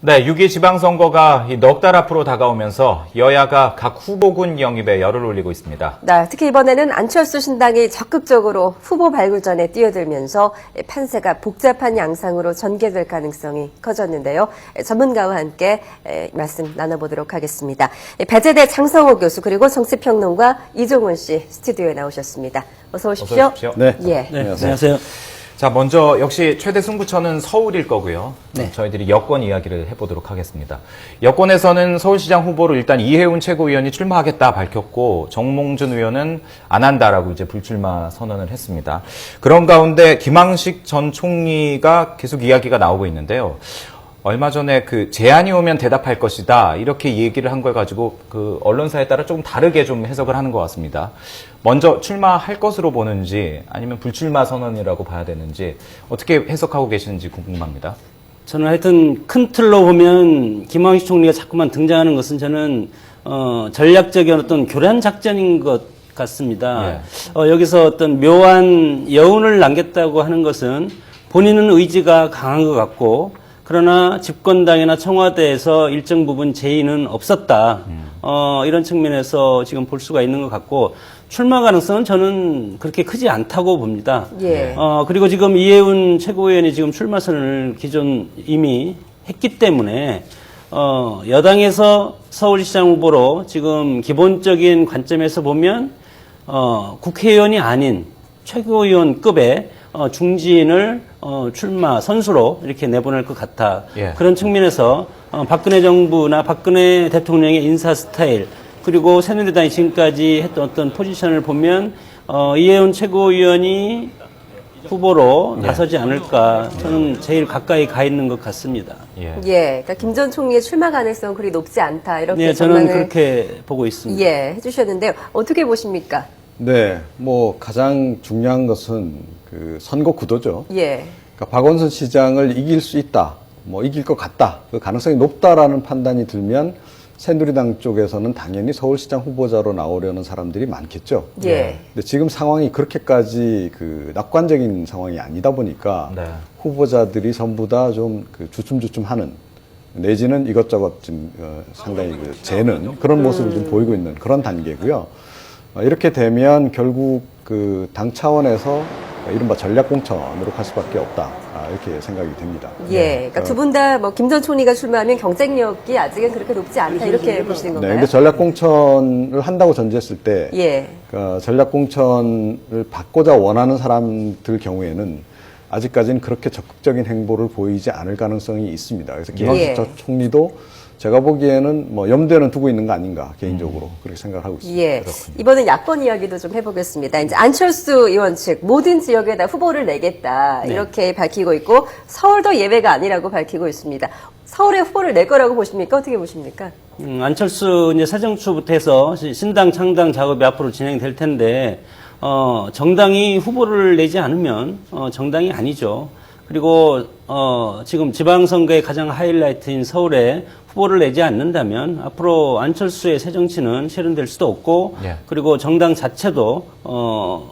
네, 6.2 지방선거가 넉 달 앞으로 다가오면서 여야가 각 후보군 영입에 열을 올리고 있습니다. 네, 특히 이번에는 안철수 신당이 적극적으로 후보 발굴전에 뛰어들면서 판세가 복잡한 양상으로 전개될 가능성이 커졌는데요. 전문가와 함께 말씀 나눠보도록 하겠습니다. 배재대 장성호 교수 그리고 정치평론가 이종훈 씨 스튜디오에 나오셨습니다. 어서 오십시오. 어서 오십시오. 네. 예. 네, 안녕하세요. 자, 먼저 역시 최대 승부처는 서울일 거고요. 네. 저희들이 여권 이야기를 해보도록 하겠습니다. 여권에서는 서울시장 후보로 일단 이해운 최고위원이 출마하겠다 밝혔고 정몽준 의원은 안 한다라고 이제 불출마 선언을 했습니다. 그런 가운데 김항식 전 총리가 계속 이야기가 나오고 있는데요. 얼마 전에 그 제안이 오면 대답할 것이다 이렇게 얘기를 한 걸 가지고 그 언론사에 따라 조금 다르게 좀 해석을 하는 것 같습니다. 먼저 출마할 것으로 보는지 아니면 불출마 선언이라고 봐야 되는지 어떻게 해석하고 계시는지 궁금합니다. 저는 하여튼 큰 틀로 보면 김항식 총리가 자꾸만 등장하는 것은 저는 전략적인 어떤 교란 작전인 것 같습니다. 여기서 어떤 묘한 여운을 남겼다고 하는 것은 본인은 의지가 강한 것 같고 그러나 집권당이나 청와대에서 일정 부분 제의는 없었다. 이런 측면에서 지금 볼 수가 있는 것 같고 출마 가능성은 저는 그렇게 크지 않다고 봅니다. 예. 그리고 지금 이해운 최고위원이 지금 출마 선언을 기존 이미 했기 때문에 여당에서 서울시장 후보로 지금 기본적인 관점에서 보면 국회의원이 아닌 최고위원급의 중진을 출마 선수로 이렇게 내보낼 것 같아. 예. 그런 측면에서 박근혜 정부나 박근혜 대통령의 인사 스타일 그리고 새누리당이 지금까지 했던 어떤 포지션을 보면 이해운 최고위원이 후보로 나서지 않을까. 저는 제일 가까이 가 있는 것 같습니다. 예. 그러니까 김 전 총리의 출마 가능성은 그리 높지 않다 이렇게 네, 저는 전망을 그렇게 보고 있습니다. 해주셨는데요. 어떻게 보십니까? 네, 뭐 가장 중요한 것은 그 선거 구도죠. 예. 그러니까 박원순 시장을 이길 수 있다, 뭐 이길 것 같다, 그 가능성이 높다라는 판단이 들면 새누리당 쪽에서는 당연히 서울시장 후보자로 나오려는 사람들이 많겠죠. 예. 근데 지금 상황이 그렇게까지 그 낙관적인 상황이 아니다 보니까 네. 후보자들이 전부 다 좀 그 주춤주춤하는 내지는 이것저것 좀 상당히 그 재는 그런 모습을 좀 보이고 있는 그런 단계고요. 이렇게 되면 결국 그 당 차원에서 이른바 전략공천으로 갈 수밖에 없다. 이렇게 생각이 됩니다. 그러니까 두 분 다 뭐 김 전 총리가 출마하면 경쟁력이 아직은 그렇게 높지 않다 이렇게 보시는 네, 건가요? 근데 전략공천을 한다고 전제했을 때, 예. 그러니까 전략공천을 받고자 원하는 사람들 경우에는 아직까지는 그렇게 적극적인 행보를 보이지 않을 가능성이 있습니다. 그래서 김항식 전 총리도 제가 보기에는 뭐 염두에는 두고 있는 거 아닌가 개인적으로 그렇게 생각하고 있습니다. 예. 이번엔 야권 이야기도 좀 해보겠습니다. 이제 안철수 의원 측 모든 지역에다 후보를 내겠다 이렇게 밝히고 있고 서울도 예외가 아니라고 밝히고 있습니다. 서울에 후보를 낼 거라고 보십니까? 어떻게 보십니까? 안철수 이제 사정추부터 해서 신당 창당 작업이 앞으로 진행될 텐데 정당이 후보를 내지 않으면 정당이 아니죠. 그리고 지금 지방선거의 가장 하이라이트인 서울에 후보를 내지 않는다면 앞으로 안철수의 새 정치는 실현될 수도 없고 그리고 정당 자체도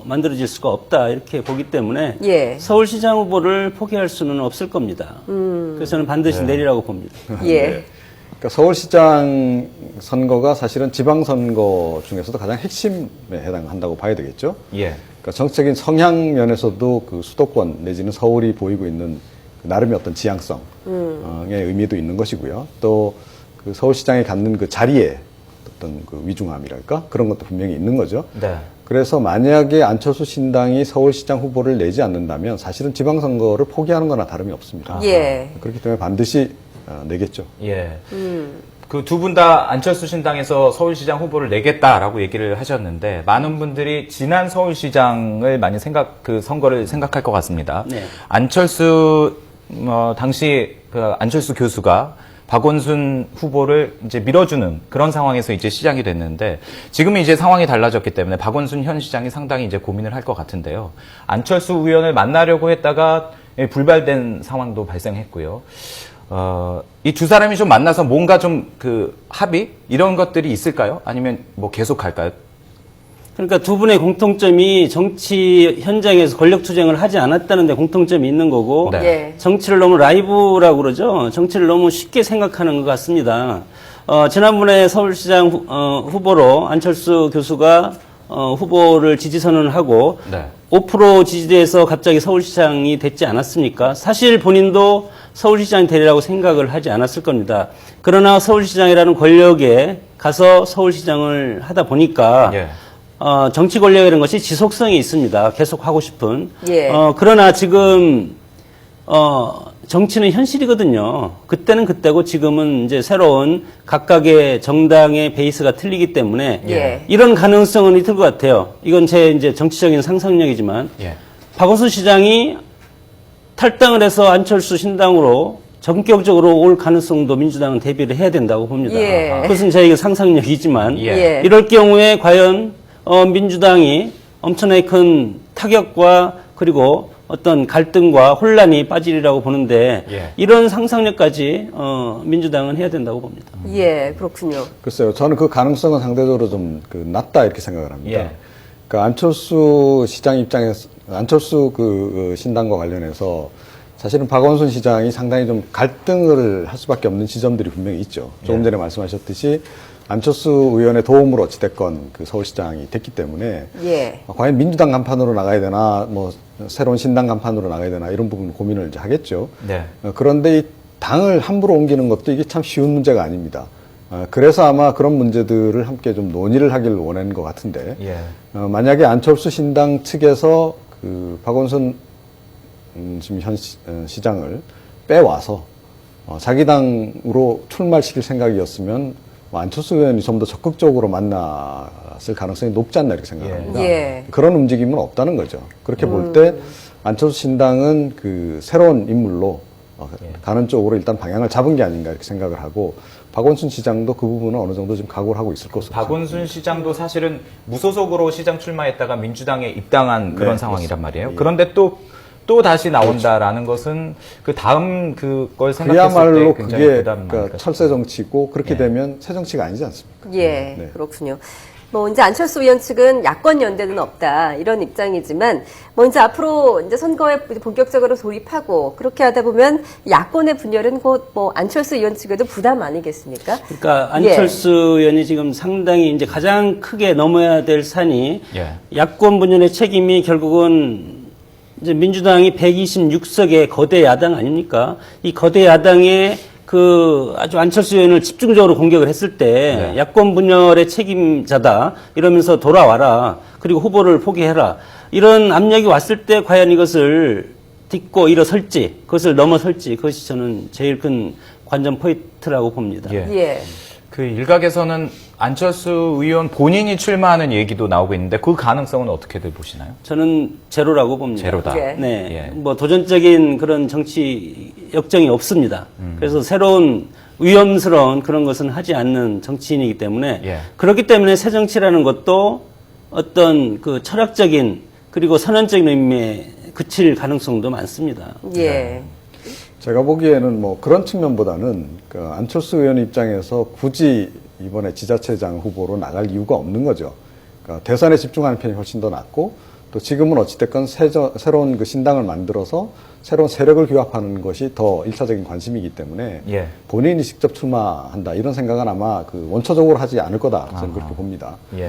만들어질 수가 없다 이렇게 보기 때문에 서울시장 후보를 포기할 수는 없을 겁니다. 그래서 저는 반드시 내리라고 봅니다. 그러니까 서울시장 선거가 사실은 지방선거 중에서도 가장 핵심에 해당한다고 봐야 되겠죠. 그러니까 정책적인 성향 면에서도 그 수도권 내지는 서울이 보이고 있는 그 나름의 어떤 지향성의 의미도 있는 것이고요. 또 그 서울시장이 갖는 그 자리에 어떤 그 위중함이랄까 그런 것도 분명히 있는 거죠. 그래서 만약에 안철수 신당이 서울시장 후보를 내지 않는다면 사실은 지방선거를 포기하는 거나 다름이 없습니다. 그렇기 때문에 반드시 내겠죠. 그 두 분 다 안철수 신당에서 서울시장 후보를 내겠다라고 얘기를 하셨는데 많은 분들이 지난 서울시장을 많이 그 선거를 생각할 것 같습니다. 안철수 당시 그 안철수 교수가 박원순 후보를 이제 밀어주는 그런 상황에서 이제 시작이 됐는데 지금은 이제 상황이 달라졌기 때문에 박원순 현 시장이 상당히 이제 고민을 할 것 같은데요. 안철수 의원을 만나려고 했다가 불발된 상황도 발생했고요. 이 두 사람이 좀 만나서 뭔가 좀 그 합의 이런 것들이 있을까요? 아니면 뭐 계속 갈까요? 그러니까 두 분의 공통점이 정치 현장에서 권력 투쟁을 하지 않았다는 데 공통점이 있는 거고 네. 예. 정치를 너무 라이브라고 그러죠. 정치를 너무 쉽게 생각하는 것 같습니다. 지난번에 서울시장 후보로 안철수 교수가 후보를 지지 선언을 하고 네. 5% 지지대에서 갑자기 서울시장이 됐지 않았습니까? 사실 본인도 서울시장이 되리라고 생각을 하지 않았을 겁니다. 그러나 서울시장이라는 권력에 가서 서울시장을 하다 보니까 예. 정치 권력이라는 것이 지속성이 있습니다. 계속 하고 싶은. 예. 그러나 지금 정치는 현실이거든요. 그때는 그때고 지금은 이제 새로운 각각의 정당의 베이스가 틀리기 때문에 예. 이런 가능성은 있을 것 같아요. 이건 제 이제 정치적인 상상력이지만 예. 박원순 시장이 탈당을 해서 안철수 신당으로 전격적으로 올 가능성도 민주당은 대비를 해야 된다고 봅니다. 예. 그것은 저에게 상상력이지만 예. 이럴 경우에 과연 민주당이 엄청나게 큰 타격과 그리고 어떤 갈등과 혼란이 빠지리라고 보는데 예. 이런 상상력까지 민주당은 해야 된다고 봅니다. 예, 그렇군요. 글쎄요, 저는 그 가능성은 상대적으로 좀 낮다 이렇게 생각을 합니다. 예. 그러니까 안철수 시장 입장에서 안철수 그 신당과 관련해서 사실은 박원순 시장이 상당히 좀 갈등을 할 수밖에 없는 지점들이 분명히 있죠. 조금 전에 말씀하셨듯이 안철수 의원의 도움으로 어찌됐건 그 서울시장이 됐기 때문에 예. 과연 민주당 간판으로 나가야 되나 뭐 새로운 신당 간판으로 나가야 되나 이런 부분 고민을 이제 하겠죠. 네. 그런데 이 당을 함부로 옮기는 것도 이게 참 쉬운 문제가 아닙니다. 그래서 아마 그런 문제들을 함께 좀 논의를 하길 원하는 것 같은데 예. 만약에 안철수 신당 측에서 그 박원순 지금 현 시장을 빼와서 자기 당으로 출마시킬 생각이었으면 안철수 의원이 좀 더 적극적으로 만났을 가능성이 높지 않나 이렇게 생각합니다. 예. 그런 움직임은 없다는 거죠. 그렇게 볼 때 안철수 신당은 그 새로운 인물로 가는 쪽으로 일단 방향을 잡은 게 아닌가 이렇게 생각을 하고 박원순 시장도 그 부분은 어느 정도 좀 각오를 하고 있을 것으로 박원순 시장도 사실은 무소속으로 시장 출마했다가 민주당에 입당한 그런 네, 상황이란 말이에요. 예. 그런데 또 다시 나온다라는 것은 그 다음 그걸 생각했을 그야말로 때 굉장히 그게 부담 그러니까 철새 정치고 그렇게 예. 되면 새 정치가 아니지 않습니까? 예, 네. 그렇군요. 뭐 이제 안철수 의원 측은 야권 연대는 없다 이런 입장이지만 뭐 이제 앞으로 이제 선거에 본격적으로 돌입하고 그렇게 하다 보면 야권의 분열은 곧 뭐 안철수 의원 측에도 부담 아니겠습니까? 그러니까 안철수 의원이 지금 상당히 이제 가장 크게 넘어야 될 산이 예. 야권 분열의 책임이 결국은 이제 민주당이 126석의 거대 야당 아닙니까? 이 거대 야당의 그 아주 안철수 의원을 집중적으로 공격을 했을 때 네. 야권 분열의 책임자다 이러면서 돌아와라 그리고 후보를 포기해라 이런 압력이 왔을 때 과연 이것을 딛고 일어설지 그것을 넘어설지 그것이 저는 제일 큰 관전 포인트라고 봅니다. 예. 예. 그 일각에서는 안철수 의원 본인이 출마하는 얘기도 나오고 있는데 그 가능성은 어떻게들 보시나요? 저는 제로라고 봅니다. 제로다. 예. 네. 예. 뭐 도전적인 그런 정치 역정이 없습니다. 그래서 새로운 위험스러운 그런 것은 하지 않는 정치인이기 때문에 예. 그렇기 때문에 새 정치라는 것도 어떤 그 철학적인 그리고 선언적인 의미에 그칠 가능성도 많습니다. 예. 제가 보기에는 뭐 그런 측면보다는 그 안철수 의원 입장에서 굳이 이번에 지자체장 후보로 나갈 이유가 없는 거죠. 그러니까 대선에 집중하는 편이 훨씬 더 낫고 또 지금은 어찌됐건 새로운 그 신당을 만들어서 새로운 세력을 규합하는 것이 더 1차적인 관심이기 때문에 예. 본인이 직접 출마한다 이런 생각은 아마 그 원초적으로 하지 않을 거다 저는 그렇게 봅니다. 예.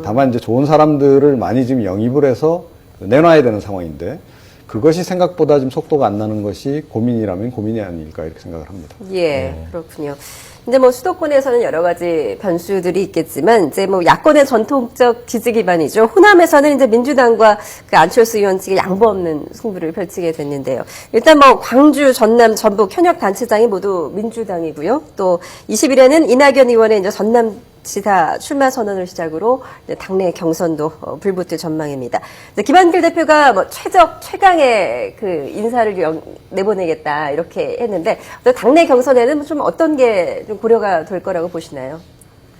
다만 이제 좋은 사람들을 많이 지금 영입을 해서 내놔야 되는 상황인데 그것이 생각보다 지금 속도가 안 나는 것이 고민이라면 고민이 아닐까 이렇게 생각을 합니다. 예, 그렇군요. 근데 뭐 수도권에서는 여러 가지 변수들이 있겠지만 이제 뭐 야권의 전통적 지지 기반이죠. 호남에서는 이제 민주당과 그 안철수 의원 측의 양보 없는 승부를 펼치게 됐는데요. 일단 뭐 광주, 전남, 전북 현역 단체장이 모두 민주당이고요. 또 20일에는 이낙연 의원의 이제 전남지사 출마 선언을 시작으로 이제 당내 경선도 불붙을 전망입니다. 이제 김한길 대표가 뭐 최강의 그 인사를 내보내겠다 이렇게 했는데 당내 경선에는 좀 어떤 게 좀 고려가 될 거라고 보시나요?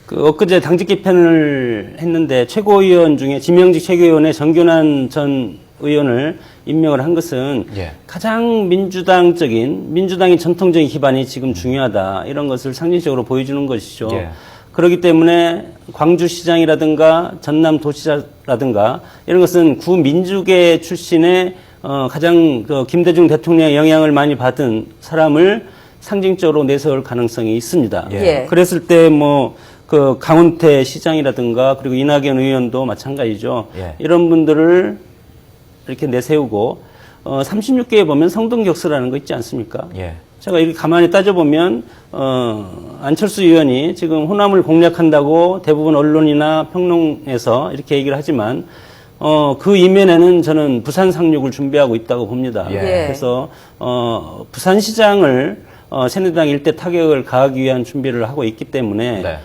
그 엊그제 당직 개편을 했는데 최고위원 중에 지명직 최고위원의 정균환 전 의원을 임명을 한 것은 예. 가장 민주당의 전통적인 기반이 지금 중요하다 이런 것을 상징적으로 보여주는 것이죠. 예. 그렇기 때문에 광주시장이라든가 전남도시라든가 이런 것은 구민주계 출신의 가장 그 김대중 대통령의 영향을 많이 받은 사람을 상징적으로 내세울 가능성이 있습니다. 예. 그랬을 때 뭐 그 강훈태 시장이라든가 그리고 이낙연 의원도 마찬가지죠. 예. 이런 분들을 이렇게 내세우고 36개에 보면 성동격서라는 거 있지 않습니까? 예. 제가 이렇게 가만히 따져보면 안철수 의원이 지금 호남을 공략한다고 대부분 언론이나 평론에서 이렇게 얘기를 하지만 그 이면에는 저는 부산 상륙을 준비하고 있다고 봅니다. 예. 그래서 부산시장을 새누리당 일대 타격을 가하기 위한 준비를 하고 있기 때문에 네.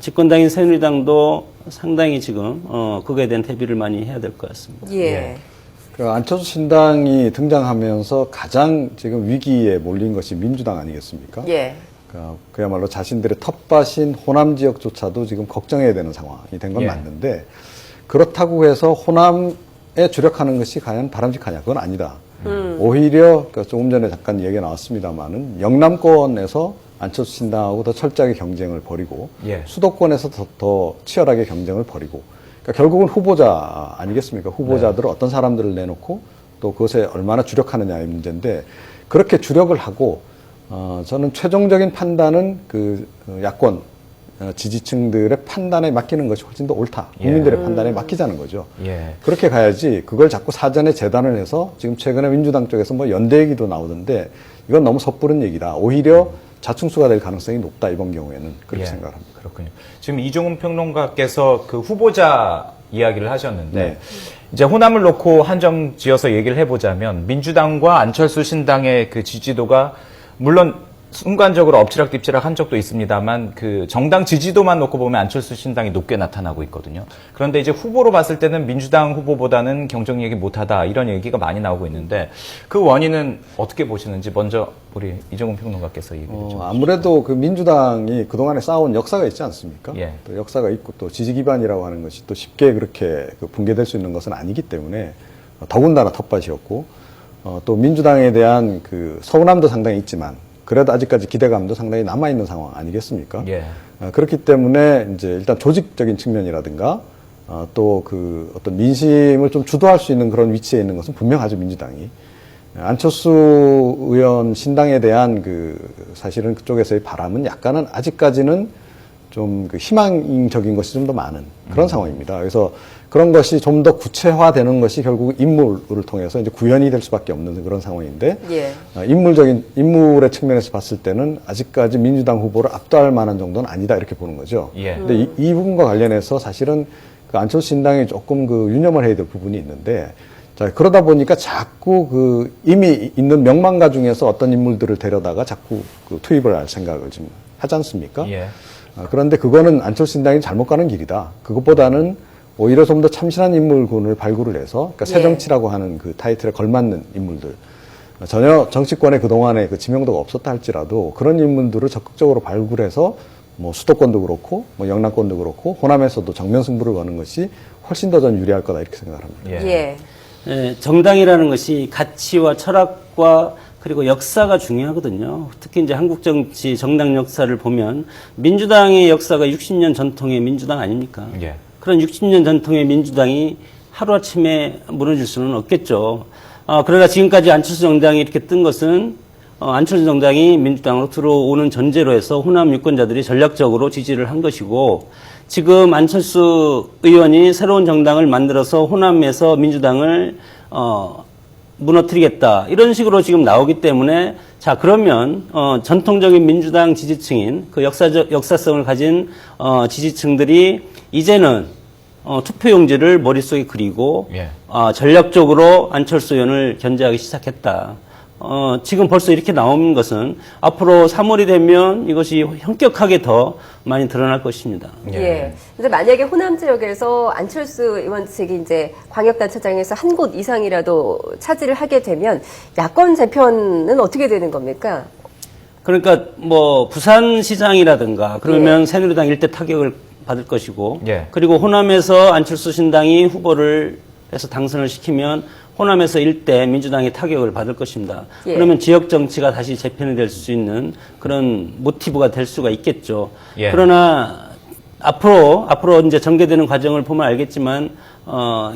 집권당인 새누리당도 상당히 지금 그거에 대한 대비를 많이 해야 될 것 같습니다. 예. 그 안철수 신당이 등장하면서 가장 지금 위기에 몰린 것이 민주당 아니겠습니까? 예. 그야말로 자신들의 텃밭인 호남 지역조차도 지금 걱정해야 되는 상황이 된 건 예. 맞는데, 그렇다고 해서 호남에 주력하는 것이 과연 바람직하냐? 그건 아니다. 오히려 조금 전에 잠깐 얘기가 나왔습니다만은 영남권에서 안철수 신당하고 더 철저하게 경쟁을 벌이고 예. 수도권에서 더 치열하게 경쟁을 벌이고, 그러니까 결국은 후보자 아니겠습니까? 후보자들을 어떤 사람들을 내놓고 또 그것에 얼마나 주력하느냐의 문제인데, 그렇게 주력을 하고 저는 최종적인 판단은 그 야권 지지층들의 판단에 맡기는 것이 훨씬 더 옳다. 국민들의 판단에 맡기자는 거죠. 예. 그렇게 가야지 그걸 자꾸 사전에 재단을 해서 지금 최근에 민주당 쪽에서 뭐 연대 얘기도 나오던데 이건 너무 섣부른 얘기다. 오히려 자충수가 될 가능성이 높다. 이번 경우에는 그렇게 예. 생각합니다. 그렇군요. 지금 이종훈 평론가께서 그 후보자 이야기를 하셨는데 네. 이제 호남을 놓고 한정 지어서 얘기를 해보자면 민주당과 안철수 신당의 그 지지도가 물론 순간적으로 엎치락뒤치락 한 적도 있습니다만 그 정당 지지도만 놓고 보면 안철수 신당이 높게 나타나고 있거든요. 그런데 이제 후보로 봤을 때는 민주당 후보보다는 경쟁력이 못하다 이런 얘기가 많이 나오고 있는데 그 원인은 어떻게 보시는지 먼저 우리 이종훈 평론가께서 얘기해 주죠. 아무래도 그 민주당이 그동안에 쌓아온 역사가 있지 않습니까? 예. 또 역사가 있고 또 지지 기반이라고 하는 것이 또 쉽게 그렇게 붕괴될 수 있는 것은 아니기 때문에 더군다나 텃밭이었고 또 민주당에 대한 그 서운함도 상당히 있지만 그래도 아직까지 기대감도 상당히 남아있는 상황 아니겠습니까? 예. 그렇기 때문에 이제 일단 조직적인 측면이라든가 또 그 어떤 민심을 좀 주도할 수 있는 그런 위치에 있는 것은 분명하죠, 민주당이. 안철수 의원 신당에 대한 그 사실은 그쪽에서의 바람은 약간은 아직까지는 좀 그 희망적인 것이 좀 더 많은 그런 상황입니다. 그래서 그런 것이 좀 더 구체화되는 것이 결국 인물을 통해서 이제 구현이 될 수밖에 없는 그런 상황인데, 예. 인물의 측면에서 봤을 때는 아직까지 민주당 후보를 압도할 만한 정도는 아니다 이렇게 보는 거죠. 예. 근데 이 부분과 관련해서 사실은 그 안철수 신당이 조금 그 유념을 해야 될 부분이 있는데, 자, 그러다 보니까 자꾸 그 이미 있는 명망가 중에서 어떤 인물들을 데려다가 자꾸 그 투입을 할 생각을 지금 하지 않습니까? 예. 그런데 그거는 안철수 신당이 잘못 가는 길이다. 그것보다는 오히려 좀 더 참신한 인물군을 발굴을 해서, 그러니까 예. 새정치라고 하는 그 타이틀에 걸맞는 인물들, 전혀 정치권에 그동안에 그 지명도가 없었다 할지라도 그런 인물들을 적극적으로 발굴해서 뭐 수도권도 그렇고 뭐 영남권도 그렇고 호남에서도 정면 승부를 거는 것이 훨씬 더 전 유리할 거다 이렇게 생각합니다. 예. 예, 정당이라는 것이 가치와 철학과 그리고 역사가 중요하거든요. 특히 이제 한국 정치 정당 역사를 보면 민주당의 역사가 60년 전통의 민주당 아닙니까? 예. 그런 60년 전통의 민주당이 하루아침에 무너질 수는 없겠죠. 그러나 지금까지 안철수 정당이 이렇게 뜬 것은 안철수 정당이 민주당으로 들어오는 전제로 해서 호남 유권자들이 전략적으로 지지를 한 것이고, 지금 안철수 의원이 새로운 정당을 만들어서 호남에서 민주당을 무너뜨리겠다 이런 식으로 지금 나오기 때문에, 자 그러면 전통적인 민주당 지지층인 그 역사성을 가진 지지층들이 이제는 투표용지를 머릿속에 그리고 예. 전략적으로 안철수 의원을 견제하기 시작했다. 지금 벌써 이렇게 나오는 것은 앞으로 3월이 되면 이것이 현격하게 더 많이 드러날 것입니다. 예. 근데 만약에 호남 지역에서 안철수 의원 측이 이제 광역단체장에서 한 곳 이상이라도 차지를 하게 되면 야권 재편은 어떻게 되는 겁니까? 그러니까 뭐 부산시장이라든가 그러면 예. 새누리당 일대 타격을 받을 것이고, 예. 그리고 호남에서 안철수 신당이 후보를 해서 당선을 시키면 호남에서 일대 민주당이 타격을 받을 것입니다. 예. 그러면 지역 정치가 다시 재편이 될 수 있는 그런 모티브가 될 수가 있겠죠. 예. 그러나 앞으로 이제 전개되는 과정을 보면 알겠지만,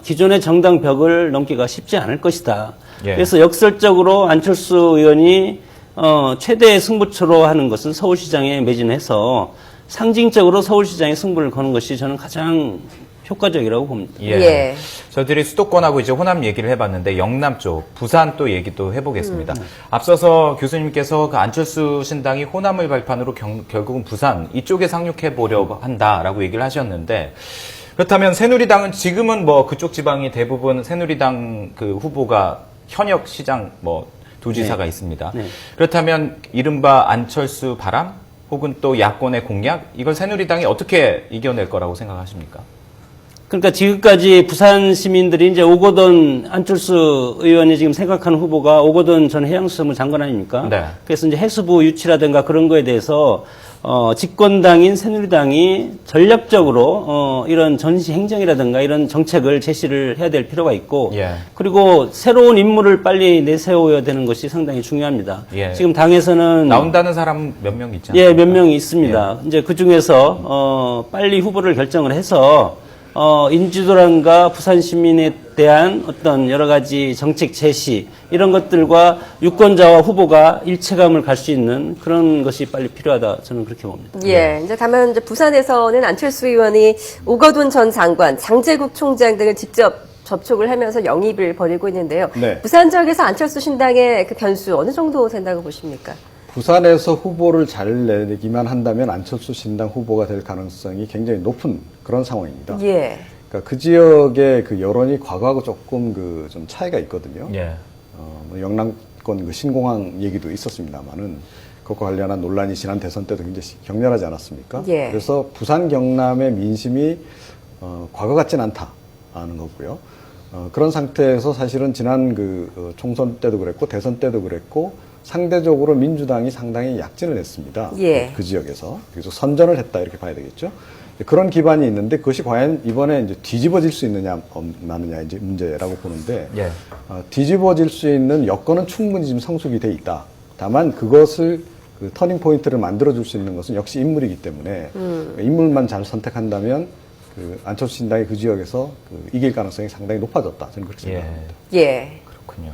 기존의 정당 벽을 넘기가 쉽지 않을 것이다. 예. 그래서 역설적으로 안철수 의원이, 최대의 승부처로 하는 것은 서울시장에 매진해서 상징적으로 서울시장에 승부를 거는 것이 저는 가장 효과적이라고 봅니다. 예. 예. 저희들이 수도권하고 이제 호남 얘기를 해봤는데 영남 쪽, 부산 또 얘기도 해보겠습니다. 앞서서 교수님께서 그 안철수 신당이 호남을 발판으로 결국은 부산 이쪽에 상륙해 보려고 한다라고 얘기를 하셨는데 그렇다면 새누리당은 지금은 뭐 그쪽 지방이 대부분 새누리당 그 후보가 현역 시장 뭐 도지사가 네. 있습니다. 네. 그렇다면 이른바 안철수 바람 혹은 또 야권의 공약 이걸 새누리당이 어떻게 이겨낼 거라고 생각하십니까? 그러니까 지금까지 부산 시민들이 이제 오거돈 안철수 의원이 지금 생각하는 후보가 오거돈 전 해양수산부 장관 아닙니까? 네. 그래서 이제 해수부 유치라든가 그런 거에 대해서 집권당인 새누리당이 전략적으로 이런 전시 행정이라든가 이런 정책을 제시를 해야 될 필요가 있고 예. 그리고 새로운 인물을 빨리 내세워야 되는 것이 상당히 중요합니다. 예. 지금 당에서는 나온다는 사람 몇 명 있잖아요. 예, 몇 명이 있습니다. 이제 그 중에서 빨리 후보를 결정을 해서 인지도란과 부산 시민에 대한 어떤 여러 가지 정책 제시 이런 것들과 유권자와 후보가 일체감을 갈 수 있는 그런 것이 빨리 필요하다 저는 그렇게 봅니다. 예. 이제 다만 이제 부산에서는 안철수 의원이 오거돈 전 장관, 장제국 총장 등을 직접 접촉을 하면서 영입을 벌이고 있는데요. 네. 부산 지역에서 안철수 신당의 그 변수 어느 정도 된다고 보십니까? 부산에서 후보를 잘 내기만 한다면 안철수 신당 후보가 될 가능성이 굉장히 높은 그런 상황입니다. 예. 그러니까 그 지역의 그 여론이 과거하고 조금 그 좀 차이가 있거든요. 예. 뭐 영남권 그 신공항 얘기도 있었습니다만은 그것과 관련한 논란이 지난 대선 때도 굉장히 격렬하지 않았습니까? 예. 그래서 부산 경남의 민심이 과거 같진 않다는 거고요. 그런 상태에서 사실은 지난 총선 때도 그랬고 대선 때도 그랬고 상대적으로 민주당이 상당히 약진을 했습니다. 예. 그 지역에서. 그래서 선전을 했다 이렇게 봐야 되겠죠. 그런 기반이 있는데 그것이 과연 이번에 이제 뒤집어질 수 있느냐 없느냐 이제 문제라고 보는데 예. 뒤집어질 수 있는 여건은 충분히 지금 성숙이 돼 있다. 다만 그것을 그 터닝 포인트를 만들어줄 수 있는 것은 역시 인물이기 때문에 인물만 잘 선택한다면 그 안철수 신당이 그 지역에서 이길 가능성이 상당히 높아졌다. 저는 그렇게 생각합니다. 예. 그렇군요.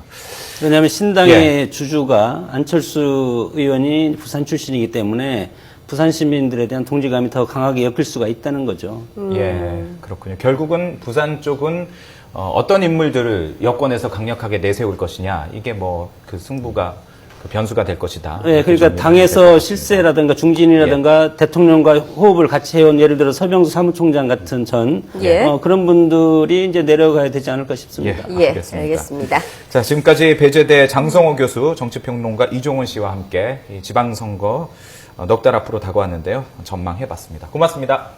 왜냐하면 신당의 예. 주주가 안철수 의원이 부산 출신이기 때문에 부산 시민들에 대한 동지감이 더 강하게 엮일 수가 있다는 거죠. 예, 그렇군요. 결국은 부산 쪽은 어떤 인물들을 여권에서 강력하게 내세울 것이냐 이게 뭐 그 승부가 그 변수가 될 것이다. 네, 그러니까 당에서 실세라든가 중진이라든가 대통령과 호흡을 같이 해온 예를 들어 서병수 사무총장 같은 예. 그런 분들이 이제 내려가야 되지 않을까 싶습니다. 예, 알겠습니다. 알겠습니다. 자, 지금까지 배재대 장성호 교수, 정치평론가 이종훈 씨와 함께 이 지방선거 넉 달 앞으로 다가왔는데요. 전망해봤습니다. 고맙습니다.